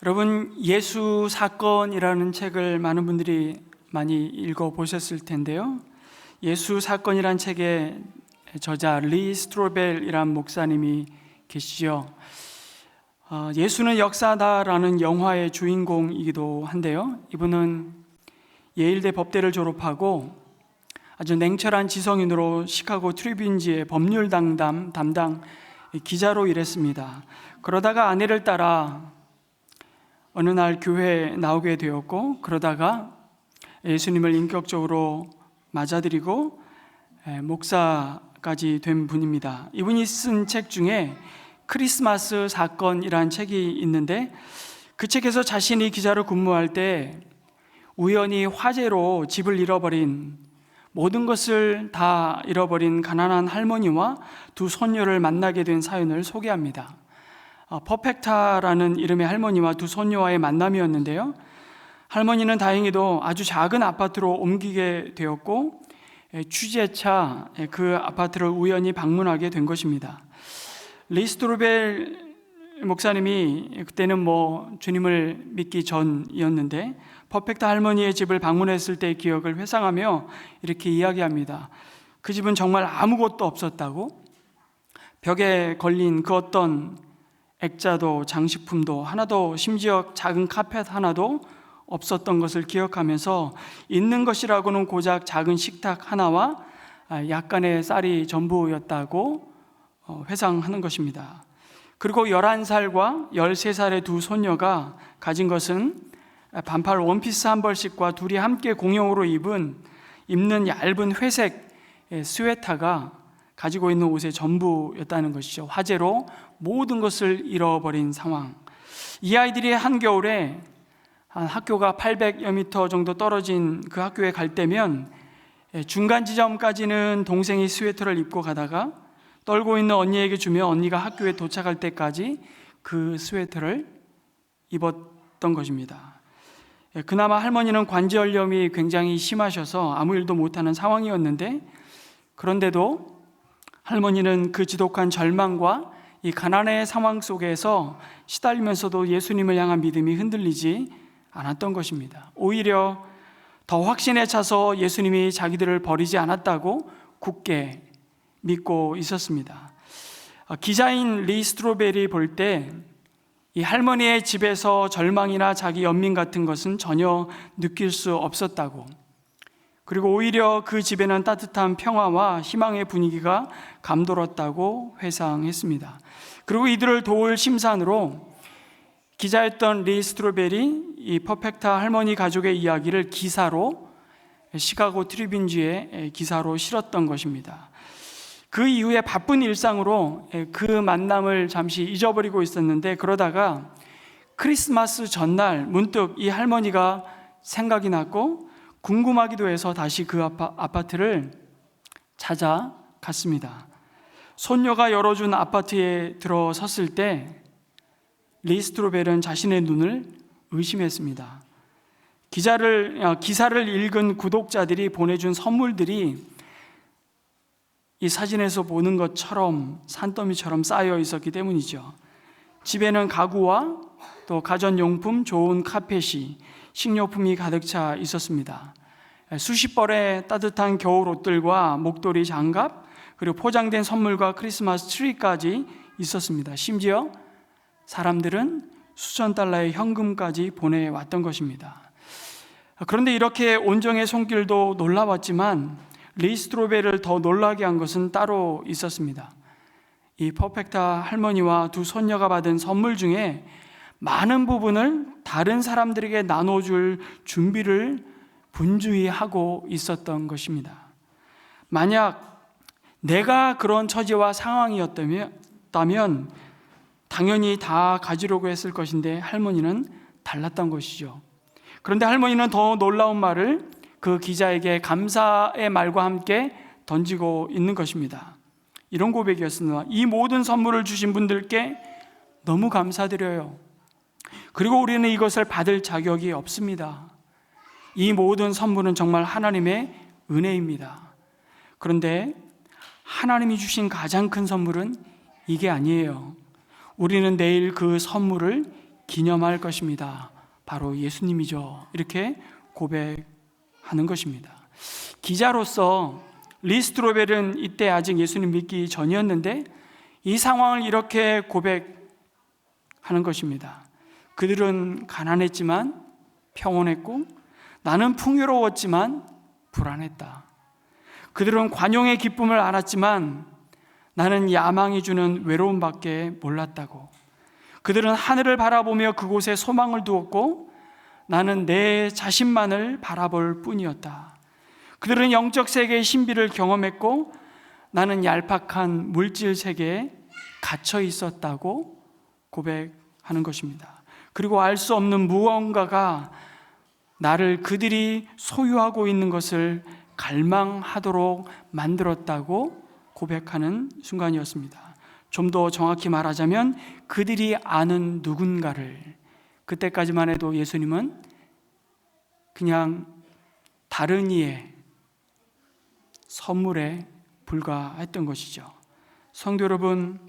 여러분, 예수 사건이라는 책을 많은 분들이 많이 읽어보셨을 텐데요. 예수 사건이라는 책의 저자 리 스트로벨이라는 목사님이 계시죠. 예수는 역사다라는 영화의 주인공이기도 한데요. 이분은 예일대 법대를 졸업하고 아주 냉철한 지성인으로 시카고 트리뷴지의 법률 담당 기자로 일했습니다. 그러다가 아내를 따라 어느 날 교회에 나오게 되었고, 그러다가 예수님을 인격적으로 맞아들이고 목사까지 된 분입니다. 이분이 쓴 책 중에 크리스마스 사건이라는 책이 있는데, 그 책에서 자신이 기자로 근무할 때 우연히 화재로 집을 잃어버린, 모든 것을 다 잃어버린 가난한 할머니와 두 손녀를 만나게 된 사연을 소개합니다. 퍼펙타라는 이름의 할머니와 두 손녀와의 만남이었는데요. 할머니는 다행히도 아주 작은 아파트로 옮기게 되었고, 취재차 그 아파트를 우연히 방문하게 된 것입니다. 리 스트로벨 목사님이 그때는 주님을 믿기 전이었는데, 퍼펙타 할머니의 집을 방문했을 때의 기억을 회상하며 이렇게 이야기합니다. 그 집은 정말 아무것도 없었다고, 벽에 걸린 그 어떤 액자도 약품도 하나도, 심지어 작은 카펫 하나도 없었던 것을 기억하면서 있는 것이라고는 고작 작은 식탁 하나와 약간의 쌀이 전부였다고 회상하는 것입니다. 그리고 11살과 13살의 두 손녀가 가진 것은 반팔 원피스 한 벌씩과 둘이 함께 공용으로 입는 얇은 회색 스웨터가 가지고 있는 옷의 전부였다는 것이죠. 화재로 모든 것을 잃어버린 상황. 이 아이들이 한겨울에 학교가 800여 미터 정도 떨어진 그 학교에 갈 때면 중간 지점까지는 동생이 스웨터를 입고 가다가 떨고 있는 언니에게 주며 언니가 학교에 도착할 때까지 그 스웨터를 입었던 것입니다. 그나마 할머니는 관절염이 굉장히 심하셔서 아무 일도 못하는 상황이었는데, 그런데도 할머니는 그 지독한 절망과 이 가난의 상황 속에서 시달리면서도 예수님을 향한 믿음이 흔들리지 않았던 것입니다. 오히려 더 확신에 차서 예수님이 자기들을 버리지 않았다고 굳게 믿고 있었습니다. 기자인 리 스트로벨이 볼 때 이 할머니의 집에서 절망이나 자기 연민 같은 것은 전혀 느낄 수 없었다고, 그리고 오히려 그 집에는 따뜻한 평화와 희망의 분위기가 감돌았다고 회상했습니다. 그리고 이들을 도울 심산으로 기자였던 리 스트로벨이 이 퍼펙타 할머니 가족의 이야기를 기사로 시카고 트리뷴지에 기사로 실었던 것입니다. 그 이후에 바쁜 일상으로 그 만남을 잠시 잊어버리고 있었는데, 그러다가 크리스마스 전날 문득 이 할머니가 생각이 났고 궁금하기도 해서 다시 그 아파트를 찾아갔습니다. 손녀가 열어준 아파트에 들어섰을 때 리 스트로벨은 자신의 눈을 의심했습니다. 기사를 읽은 구독자들이 보내준 선물들이 이 사진에서 보는 것처럼 산더미처럼 쌓여 있었기 때문이죠. 집에는 가구와 또 가전용품, 좋은 카펫이, 식료품이 가득 차 있었습니다. 수십 벌의 따뜻한 겨울 옷들과 목도리 장갑, 그리고 포장된 선물과 크리스마스 트리까지 있었습니다. 심지어 사람들은 수천 달러의 현금까지 보내왔던 것입니다. 그런데 이렇게 온정의 손길도 놀라웠지만 리 스트로벨을 더 놀라게 한 것은 따로 있었습니다. 이 퍼펙타 할머니와 두 손녀가 받은 선물 중에 많은 부분을 다른 사람들에게 나눠줄 준비를 분주히 하고 있었던 것입니다. 만약 내가 그런 처지와 상황이었다면 당연히 다 가지려고 했을 것인데 할머니는 달랐던 것이죠. 그런데 할머니는 더 놀라운 말을 그 기자에게 감사의 말과 함께 던지고 있는 것입니다. 이런 고백이었습니다. 이 모든 선물을 주신 분들께 너무 감사드려요. 그리고 우리는 이것을 받을 자격이 없습니다. 이 모든 선물은 정말 하나님의 은혜입니다. 그런데 하나님이 주신 가장 큰 선물은 이게 아니에요. 우리는 내일 그 선물을 기념할 것입니다. 바로 예수님이죠. 이렇게 고백하는 것입니다. 기자로서 리스트로벨은 이때 아직 예수님 믿기 전이었는데 이 상황을 이렇게 고백하는 것입니다. 그들은 가난했지만 평온했고 나는 풍요로웠지만 불안했다. 그들은 관용의 기쁨을 알았지만 나는 야망이 주는 외로움밖에 몰랐다고. 그들은 하늘을 바라보며 그곳에 소망을 두었고 나는 내 자신만을 바라볼 뿐이었다. 그들은 영적 세계의 신비를 경험했고 나는 얄팍한 물질 세계에 갇혀 있었다고 고백하는 것입니다. 그리고 알 수 없는 무언가가 나를 그들이 소유하고 있는 것을 갈망하도록 만들었다고 고백하는 순간이었습니다. 좀 더 정확히 말하자면 그들이 아는 누군가를, 그때까지만 해도 예수님은 그냥 다른 이의 선물에 불과했던 것이죠. 성도 여러분,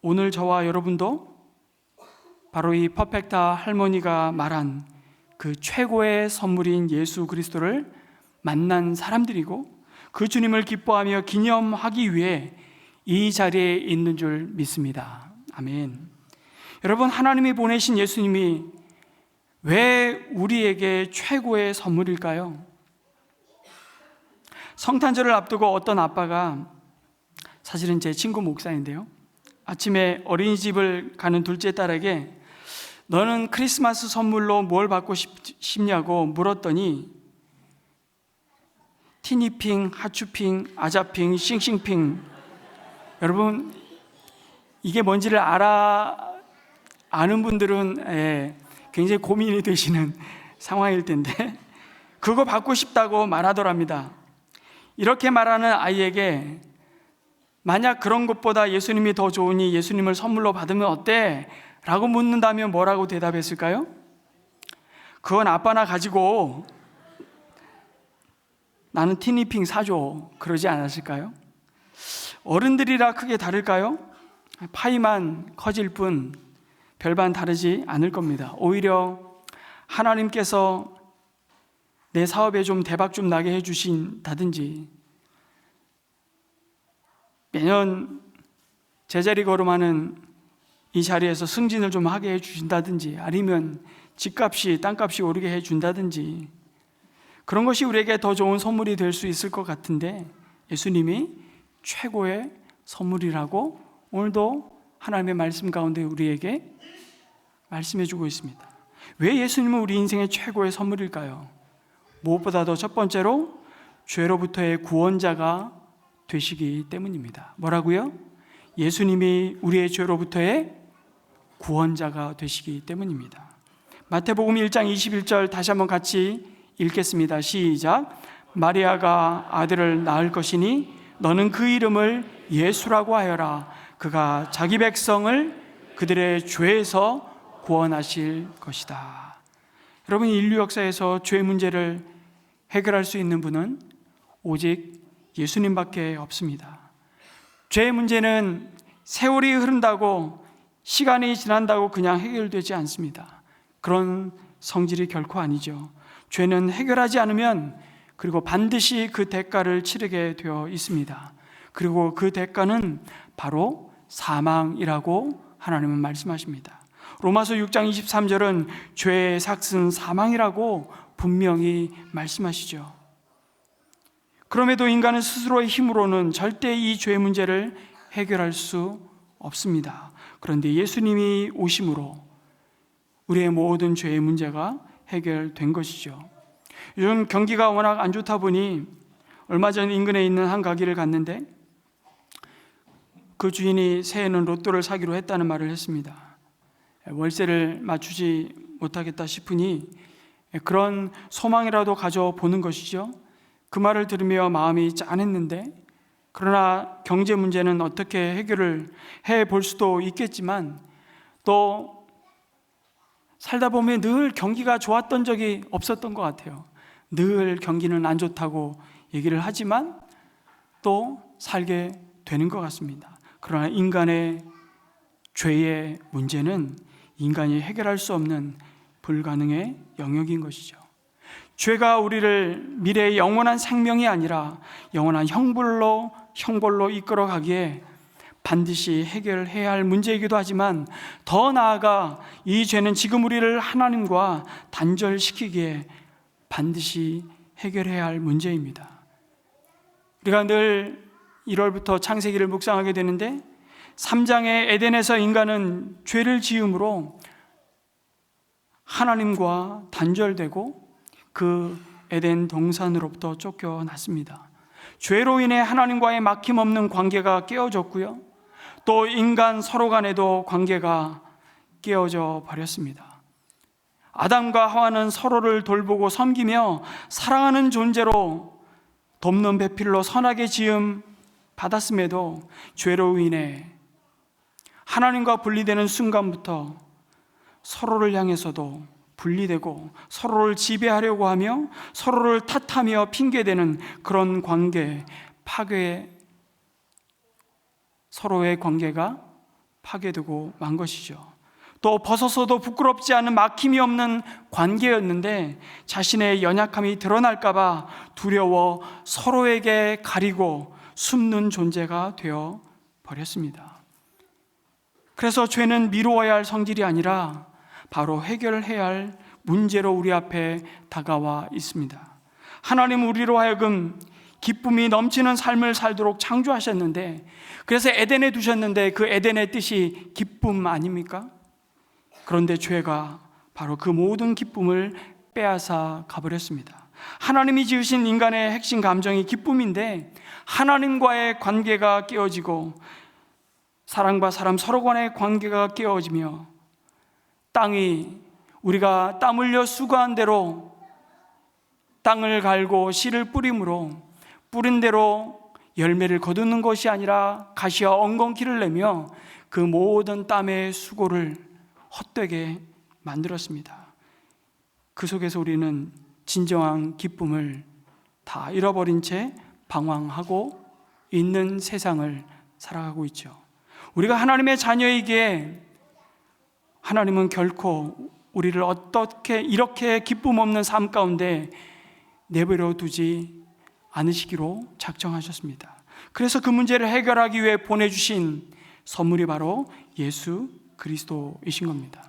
오늘 저와 여러분도 바로 이 퍼펙타 할머니가 말한 그 최고의 선물인 예수 그리스도를 만난 사람들이고 그 주님을 기뻐하며 기념하기 위해 이 자리에 있는 줄 믿습니다. 아멘. 여러분, 하나님이 보내신 예수님이 왜 우리에게 최고의 선물일까요? 성탄절을 앞두고 어떤 아빠가, 사실은 제 친구 목사인데요, 아침에 어린이집을 가는 둘째 딸에게 너는 크리스마스 선물로 뭘 받고 싶냐고 물었더니 티니핑, 하츄핑, 아자핑, 싱싱핑. 여러분, 이게 뭔지를 아는 분들은 굉장히 고민이 되시는 상황일 텐데 그거 받고 싶다고 말하더랍니다. 이렇게 말하는 아이에게 만약 그런 것보다 예수님이 더 좋으니 예수님을 선물로 받으면 어때? 라고 묻는다면 뭐라고 대답했을까요? 그건 아빠나 가지고 나는 티니핑 사줘, 그러지 않았을까요? 어른들이라 크게 다를까요? 파이만 커질 뿐 별반 다르지 않을 겁니다. 오히려 하나님께서 내 사업에 좀 대박 좀 나게 해주신다든지, 매년 제자리 걸음하는 이 자리에서 승진을 좀 하게 해주신다든지, 아니면 집값이, 땅값이 오르게 해준다든지, 그런 것이 우리에게 더 좋은 선물이 될 수 있을 것 같은데 예수님이 최고의 선물이라고 오늘도 하나님의 말씀 가운데 우리에게 말씀해 주고 있습니다. 왜 예수님은 우리 인생의 최고의 선물일까요? 무엇보다도 첫 번째로 죄로부터의 구원자가 되시기 때문입니다. 뭐라고요? 예수님이 우리의 죄로부터의 구원자가 되시기 때문입니다. 마태복음 1장 21절 다시 한번 같이 읽겠습니다. 시작. 마리아가 아들을 낳을 것이니 너는 그 이름을 예수라고 하여라. 그가 자기 백성을 그들의 죄에서 구원하실 것이다. 여러분, 인류 역사에서 죄 문제를 해결할 수 있는 분은 오직 예수님밖에 없습니다. 죄 문제는 세월이 흐른다고, 시간이 지난다고 그냥 해결되지 않습니다. 그런 성질이 결코 아니죠. 죄는 해결하지 않으면 그리고 반드시 그 대가를 치르게 되어 있습니다. 그리고 그 대가는 바로 사망이라고 하나님은 말씀하십니다. 로마서 6장 23절은 죄의 삭은 사망이라고 분명히 말씀하시죠. 그럼에도 인간은 스스로의 힘으로는 절대 이 죄 문제를 해결할 수 없습니다. 그런데 예수님이 오심으로 우리의 모든 죄의 문제가 해결된 것이죠. 요즘 경기가 워낙 안 좋다 보니 얼마 전 인근에 있는 한 가게를 갔는데 그 주인이 새해는 로또를 사기로 했다는 말을 했습니다. 월세를 맞추지 못하겠다 싶으니 그런 소망이라도 가져보는 것이죠. 그 말을 들으며 마음이 짠했는데, 그러나 경제 문제는 어떻게 해결을 해볼 수도 있겠지만 또 살다 보면 늘 경기가 좋았던 적이 없었던 것 같아요. 늘 경기는 안 좋다고 얘기를 하지만 또 살게 되는 것 같습니다. 그러나 인간의 죄의 문제는 인간이 해결할 수 없는 불가능의 영역인 것이죠. 죄가 우리를 미래의 영원한 생명이 아니라 영원한 형벌로 이끌어가기에 반드시 해결해야 할 문제이기도 하지만, 더 나아가 이 죄는 지금 우리를 하나님과 단절시키기에 반드시 해결해야 할 문제입니다. 우리가 늘 1월부터 창세기를 묵상하게 되는데, 3장의 에덴에서 인간은 죄를 지음으로 하나님과 단절되고 그 에덴 동산으로부터 쫓겨났습니다. 죄로 인해 하나님과의 막힘없는 관계가 깨어졌고요, 또 인간 서로 간에도 관계가 깨어져 버렸습니다. 아담과 하와는 서로를 돌보고 섬기며 사랑하는 존재로 돕는 배필로 선하게 지음 받았음에도, 죄로 인해 하나님과 분리되는 순간부터 서로를 향해서도 분리되고 서로를 지배하려고 하며 서로를 탓하며 핑계대는 그런 관계, 서로의 관계가 파괴되고 만 것이죠. 또 벗어서도 부끄럽지 않은 막힘이 없는 관계였는데, 자신의 연약함이 드러날까봐 두려워 서로에게 가리고 숨는 존재가 되어 버렸습니다. 그래서 죄는 미루어야 할 성질이 아니라 바로 해결해야 할 문제로 우리 앞에 다가와 있습니다. 하나님 우리로 하여금 기쁨이 넘치는 삶을 살도록 창조하셨는데, 그래서 에덴에 두셨는데 그 에덴의 뜻이 기쁨 아닙니까? 그런데 죄가 바로 그 모든 기쁨을 빼앗아 가버렸습니다. 하나님이 지으신 인간의 핵심 감정이 기쁨인데, 하나님과의 관계가 깨어지고 사람과 사람 서로 간의 관계가 깨어지며, 땅이 우리가 땀 흘려 수고한 대로 땅을 갈고 씨를 뿌림으로 뿌린 대로 열매를 거두는 것이 아니라 가시와 엉겅퀴를 내며 그 모든 땀의 수고를 헛되게 만들었습니다. 그 속에서 우리는 진정한 기쁨을 다 잃어버린 채 방황하고 있는 세상을 살아가고 있죠. 우리가 하나님의 자녀이기에 하나님은 결코 우리를 어떻게 이렇게 기쁨 없는 삶 가운데 내버려 두지 않으시기로 작정하셨습니다. 그래서 그 문제를 해결하기 위해 보내주신 선물이 바로 예수 그리스도이신 겁니다.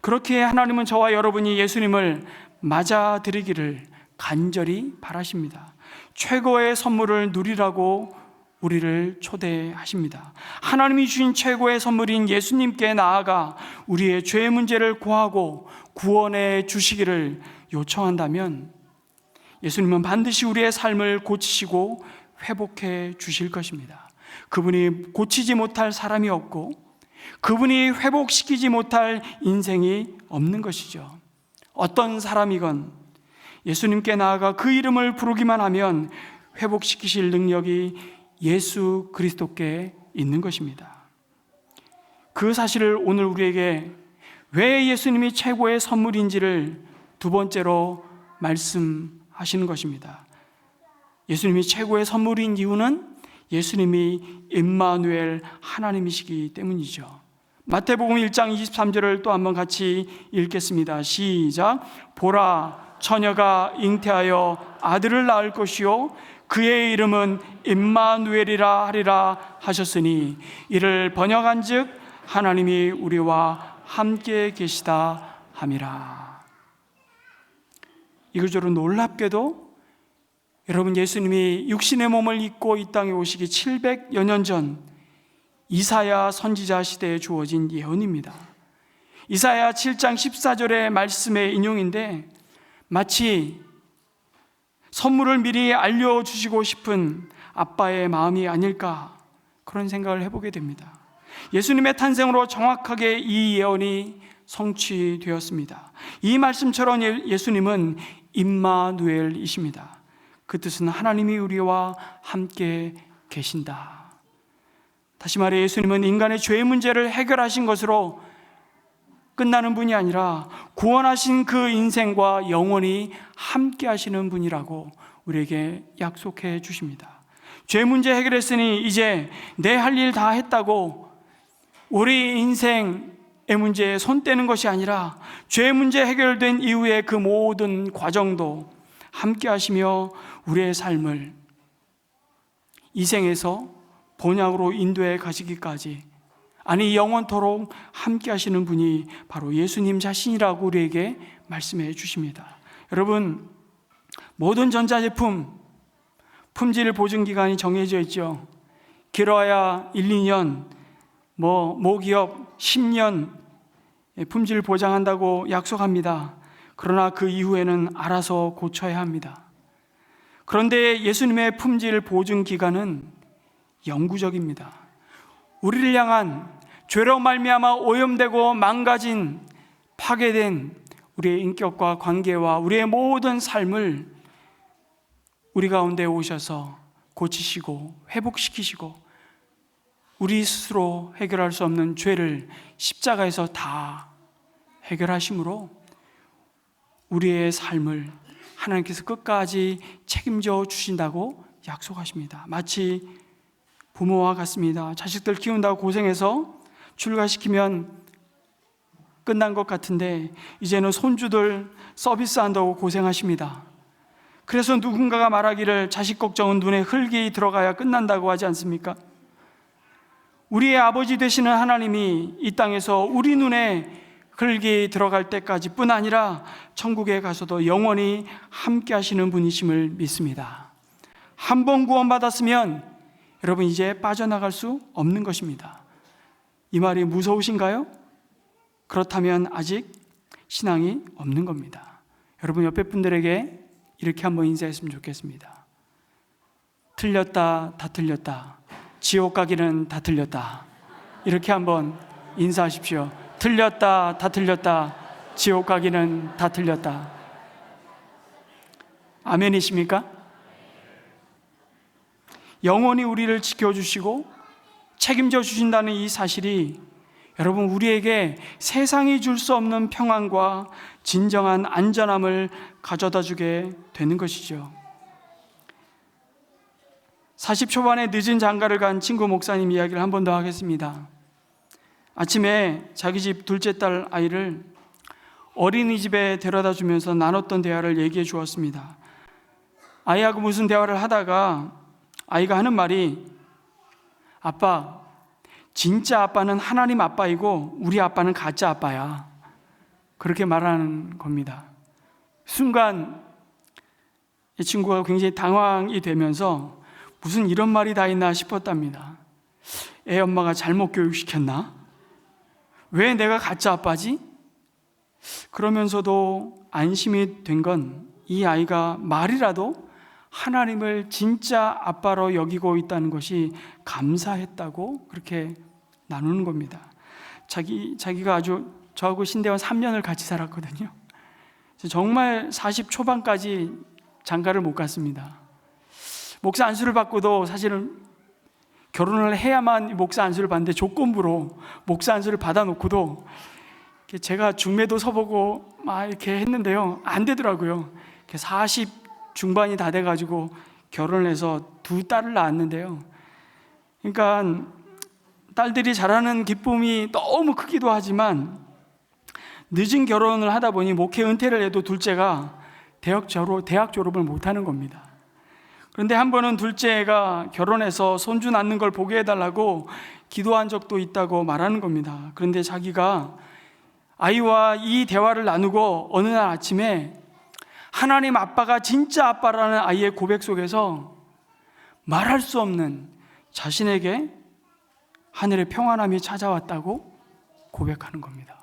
그렇게 하나님은 저와 여러분이 예수님을 맞아들이기를 간절히 바라십니다. 최고의 선물을 누리라고 우리를 초대하십니다. 하나님이 주신 최고의 선물인 예수님께 나아가 우리의 죄의 문제를 고하고 구원해 주시기를 요청한다면, 예수님은 반드시 우리의 삶을 고치시고 회복해 주실 것입니다. 그분이 고치지 못할 사람이 없고 그분이 회복시키지 못할 인생이 없는 것이죠. 어떤 사람이건 예수님께 나아가 그 이름을 부르기만 하면 회복시키실 능력이 예수 그리스도께 있는 것입니다. 그 사실을 오늘 우리에게 왜 예수님이 최고의 선물인지를 두 번째로 말씀하시는 것입니다. 예수님이 최고의 선물인 이유는 예수님이 임마누엘 하나님이시기 때문이죠. 마태복음 1장 23절을 또 한번 같이 읽겠습니다. 시작. 보라, 처녀가 잉태하여 아들을 낳을 것이요 그의 이름은 임마누엘이라 하리라 하셨으니, 이를 번역한즉 하나님이 우리와 함께 계시다 함이라. 이거저로 놀랍게도 여러분, 예수님이 육신의 몸을 입고 이 땅에 오시기 700여 년 전 이사야 선지자 시대에 주어진 예언입니다. 이사야 7장 14절의 말씀의 인용인데, 마치 선물을 미리 알려주시고 싶은 아빠의 마음이 아닐까, 그런 생각을 해보게 됩니다. 예수님의 탄생으로 정확하게 이 예언이 성취되었습니다. 이 말씀처럼 예수님은 임마누엘이십니다. 그 뜻은 하나님이 우리와 함께 계신다. 다시 말해 예수님은 인간의 죄의 문제를 해결하신 것으로 끝나는 분이 아니라 구원하신 그 인생과 영원히 함께 하시는 분이라고 우리에게 약속해 주십니다. 죄 문제 해결했으니 이제 내 할 일 다 했다고 우리 인생에 문제에 손 떼는 것이 아니라 죄 문제 해결된 이후에 그 모든 과정도 함께 하시며 우리의 삶을 이 생에서 본향으로 인도해 가시기까지, 아니 영원토록 함께 하시는 분이 바로 예수님 자신이라고 우리에게 말씀해 주십니다. 여러분, 모든 전자제품 품질 보증 기간이 정해져 있죠. 길어야 1, 2년, 모기업 10년 품질 보장한다고 약속합니다. 그러나 그 이후에는 알아서 고쳐야 합니다. 그런데 예수님의 품질 보증 기간은 영구적입니다. 우리를 향한 죄로 말미암아 오염되고 망가진, 파괴된 우리의 인격과 관계와 우리의 모든 삶을 우리 가운데 오셔서 고치시고 회복시키시고 우리 스스로 해결할 수 없는 죄를 십자가에서 다 해결하심으로 우리의 삶을 하나님께서 끝까지 책임져 주신다고 약속하십니다. 마치 부모와 같습니다. 자식들 키운다고 고생해서 출가시키면 끝난 것 같은데 이제는 손주들 서비스한다고 고생하십니다. 그래서 누군가가 말하기를 자식 걱정은 눈에 흙이 들어가야 끝난다고 하지 않습니까? 우리의 아버지 되시는 하나님이 이 땅에서 우리 눈에 흙이 들어갈 때까지 뿐 아니라 천국에 가서도 영원히 함께 하시는 분이심을 믿습니다. 한 번 구원받았으면 여러분 이제 빠져나갈 수 없는 것입니다. 이 말이 무서우신가요? 그렇다면 아직 신앙이 없는 겁니다. 여러분 옆에 분들에게 이렇게 한번 인사했으면 좋겠습니다. 틀렸다, 다 틀렸다. 지옥 가기는 다 틀렸다. 이렇게 한번 인사하십시오. 틀렸다, 다 틀렸다. 지옥 가기는 다 틀렸다. 아멘이십니까? 영원히 우리를 지켜주시고 책임져 주신다는 이 사실이 여러분 우리에게 세상이 줄 수 없는 평안과 진정한 안전함을 가져다 주게 되는 것이죠. 40 초반에 늦은 장가를 간 친구 목사님 이야기를 한 번 더 하겠습니다. 아침에 자기 집 둘째 딸 아이를 어린이집에 데려다 주면서 나눴던 대화를 얘기해 주었습니다. 아이하고 무슨 대화를 하다가 아이가 하는 말이, 아빠, 진짜 아빠는 하나님 아빠이고 우리 아빠는 가짜 아빠야. 그렇게 말하는 겁니다. 순간 이 친구가 굉장히 당황이 되면서 무슨 이런 말이 다 있나 싶었답니다. 애 엄마가 잘못 교육시켰나? 왜 내가 가짜 아빠지? 그러면서도 안심이 된 건 이 아이가 말이라도 하나님을 진짜 아빠로 여기고 있다는 것이 감사했다고 그렇게 나누는 겁니다. 자기가 아주 저하고 신대원 3년을 같이 살았거든요. 정말 40 초반까지 장가를 못 갔습니다. 목사 안수를 받고도 사실은 결혼을 해야만 목사 안수를 받는데 조건부로 목사 안수를 받아놓고도 제가 중매도 서보고 막 이렇게 했는데요, 안 되더라고요. 40 중반이 다 돼가지고 결혼을 해서 두 딸을 낳았는데요, 그러니까 딸들이 자라는 기쁨이 너무 크기도 하지만 늦은 결혼을 하다 보니 목회 은퇴를 해도 둘째가 대학 졸업을 못하는 겁니다. 그런데 한 번은 둘째가 결혼해서 손주 낳는 걸 보게 해달라고 기도한 적도 있다고 말하는 겁니다. 그런데 자기가 아이와 이 대화를 나누고 어느 날 아침에 하나님 아빠가 진짜 아빠라는 아이의 고백 속에서 말할 수 없는 자신에게 하늘의 평안함이 찾아왔다고 고백하는 겁니다.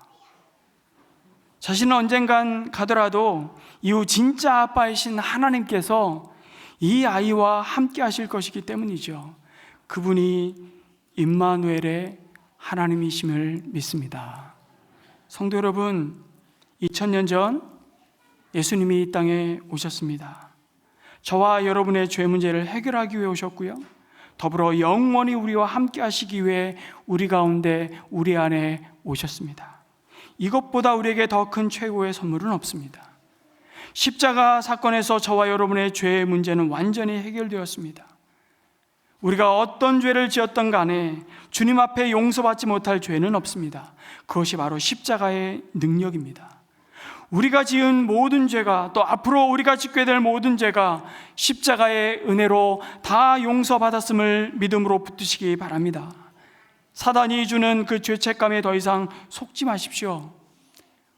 자신은 언젠간 가더라도 이후 진짜 아빠이신 하나님께서 이 아이와 함께 하실 것이기 때문이죠. 그분이 임마누엘의 하나님이심을 믿습니다. 성도 여러분, 2000년 전 예수님이 이 땅에 오셨습니다. 저와 여러분의 죄 문제를 해결하기 위해 오셨고요, 더불어 영원히 우리와 함께 하시기 위해 우리 가운데 우리 안에 오셨습니다. 이것보다 우리에게 더 큰 최고의 선물은 없습니다. 십자가 사건에서 저와 여러분의 죄의 문제는 완전히 해결되었습니다. 우리가 어떤 죄를 지었던 간에 주님 앞에 용서받지 못할 죄는 없습니다. 그것이 바로 십자가의 능력입니다. 우리가 지은 모든 죄가, 또 앞으로 우리가 짓게 될 모든 죄가 십자가의 은혜로 다 용서받았음을 믿음으로 붙드시기 바랍니다. 사단이 주는 그 죄책감에 더 이상 속지 마십시오.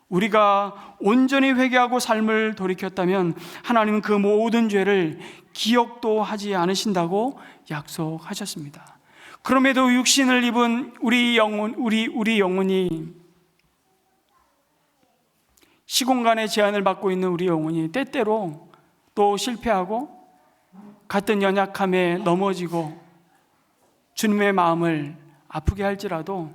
우리가 온전히 회개하고 삶을 돌이켰다면 하나님은 그 모든 죄를 기억도 하지 않으신다고 약속하셨습니다. 그럼에도 육신을 입은 우리 영혼이, 시공간의 제한을 받고 있는 우리 영혼이 때때로 또 실패하고 같은 연약함에 넘어지고 주님의 마음을 아프게 할지라도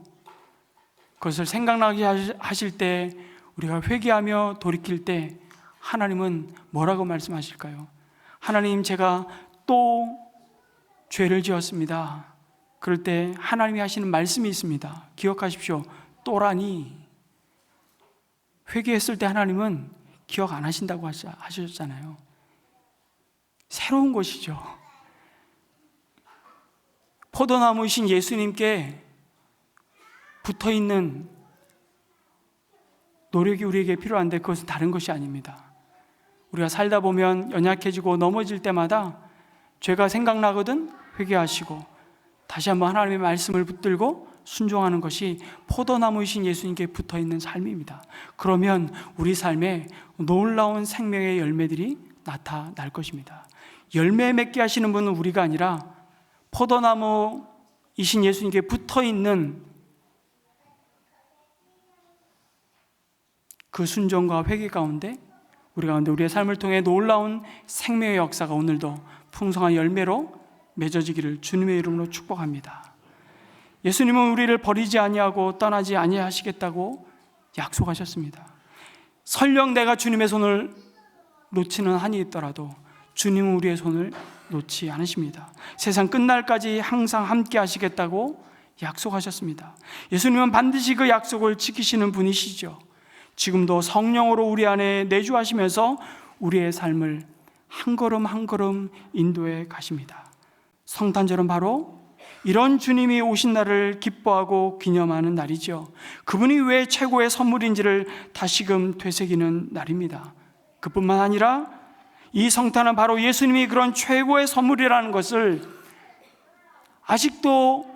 그것을 생각나게 하실 때, 우리가 회개하며 돌이킬 때 하나님은 뭐라고 말씀하실까요? 하나님, 제가 또 죄를 지었습니다. 그럴 때 하나님이 하시는 말씀이 있습니다. 기억하십시오. 또라니. 회개했을 때 하나님은 기억 안 하신다고 하셨잖아요. 새로운 것이죠. 포도나무이신 예수님께 붙어있는 노력이 우리에게 필요한데 그것은 다른 것이 아닙니다. 우리가 살다 보면 연약해지고 넘어질 때마다 죄가 생각나거든 회개하시고 다시 한번 하나님의 말씀을 붙들고 순종하는 것이 포도나무이신 예수님께 붙어있는 삶입니다. 그러면 우리 삶에 놀라운 생명의 열매들이 나타날 것입니다. 열매 맺게 하시는 분은 우리가 아니라 포도나무이신 예수님께 붙어있는 그 순종과 회개 가운데 우리의 삶을 통해 놀라운 생명의 역사가 오늘도 풍성한 열매로 맺어지기를 주님의 이름으로 축복합니다. 예수님은 우리를 버리지 아니하고 떠나지 아니하시겠다고 약속하셨습니다. 설령 내가 주님의 손을 놓지는 한이 있더라도 주님은 우리의 손을 놓지 않으십니다. 세상 끝날까지 항상 함께 하시겠다고 약속하셨습니다. 예수님은 반드시 그 약속을 지키시는 분이시죠. 지금도 성령으로 우리 안에 내주하시면서 우리의 삶을 한 걸음 한 걸음 인도해 가십니다. 성탄절은 바로 이런 주님이 오신 날을 기뻐하고 기념하는 날이죠. 그분이 왜 최고의 선물인지를 다시금 되새기는 날입니다. 그뿐만 아니라 이 성탄은 바로 예수님이 그런 최고의 선물이라는 것을 아직도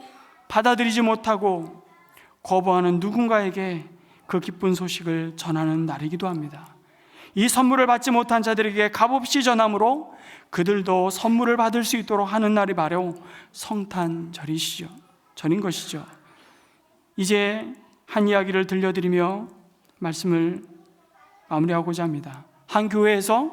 받아들이지 못하고 거부하는 누군가에게 그 기쁜 소식을 전하는 날이기도 합니다. 이 선물을 받지 못한 자들에게 값없이 전함으로 그들도 선물을 받을 수 있도록 하는 날이 바로 성탄절이시죠. 절인 것이죠. 이제 한 이야기를 들려드리며 말씀을 마무리하고자 합니다. 한 교회에서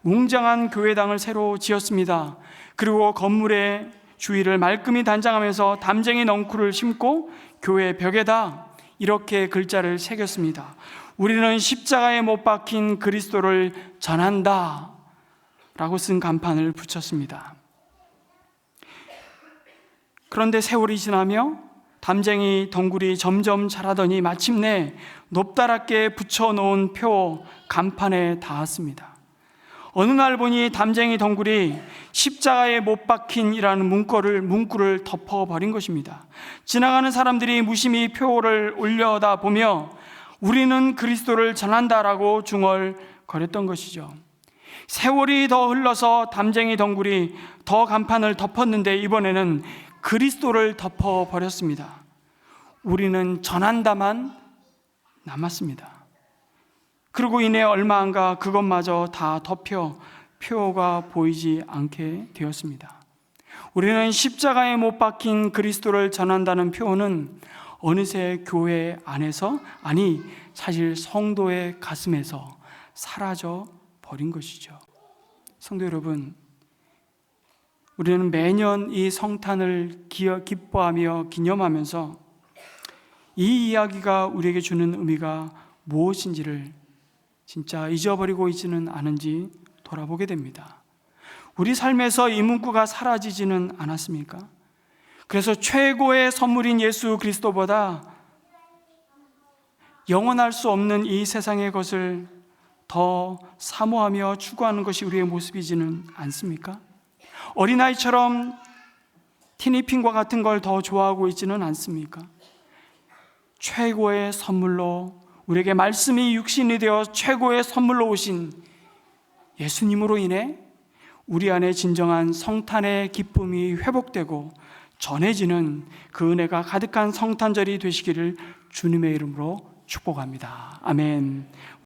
웅장한 교회당을 새로 지었습니다. 그리고 건물의 주위를 말끔히 단장하면서 담쟁이 넝쿨을 심고 교회 벽에다 이렇게 글자를 새겼습니다. 우리는 십자가에 못 박힌 그리스도를 전한다 라고 쓴 간판을 붙였습니다. 그런데 세월이 지나며 담쟁이 덩굴이 점점 자라더니 마침내 높다랗게 붙여놓은 표 간판에 닿았습니다. 어느 날 보니 담쟁이 덩굴이 십자가에 못 박힌이라는 문구를 덮어버린 것입니다. 지나가는 사람들이 무심히 표를 올려다 보며 우리는 그리스도를 전한다라고 중얼거렸던 것이죠. 세월이 더 흘러서 담쟁이 덩굴이 더 간판을 덮었는데 이번에는 그리스도를 덮어버렸습니다. 우리는 전한다만 남았습니다. 그리고 이내 얼마 안 가 그것마저 다 덮여 표가 보이지 않게 되었습니다. 우리는 십자가에 못 박힌 그리스도를 전한다는 표는 어느새 교회 안에서, 아니 사실 성도의 가슴에서 사라져 버린 것이죠. 성도 여러분, 우리는 매년 이 성탄을 기뻐하며 기념하면서 이 이야기가 우리에게 주는 의미가 무엇인지를 진짜 잊어버리고 있지는 않은지 돌아보게 됩니다. 우리 삶에서 이 문구가 사라지지는 않았습니까? 그래서 최고의 선물인 예수 그리스도보다 영원할 수 없는 이 세상의 것을 더 사모하며 추구하는 것이 우리의 모습이지는 않습니까? 어린아이처럼 티니핑과 같은 걸 더 좋아하고 있지는 않습니까? 최고의 선물로, 우리에게 말씀이 육신이 되어 최고의 선물로 오신 예수님으로 인해 우리 안에 진정한 성탄의 기쁨이 회복되고 전해지는 그 은혜가 가득한 성탄절이 되시기를 주님의 이름으로 축복합니다. 아멘.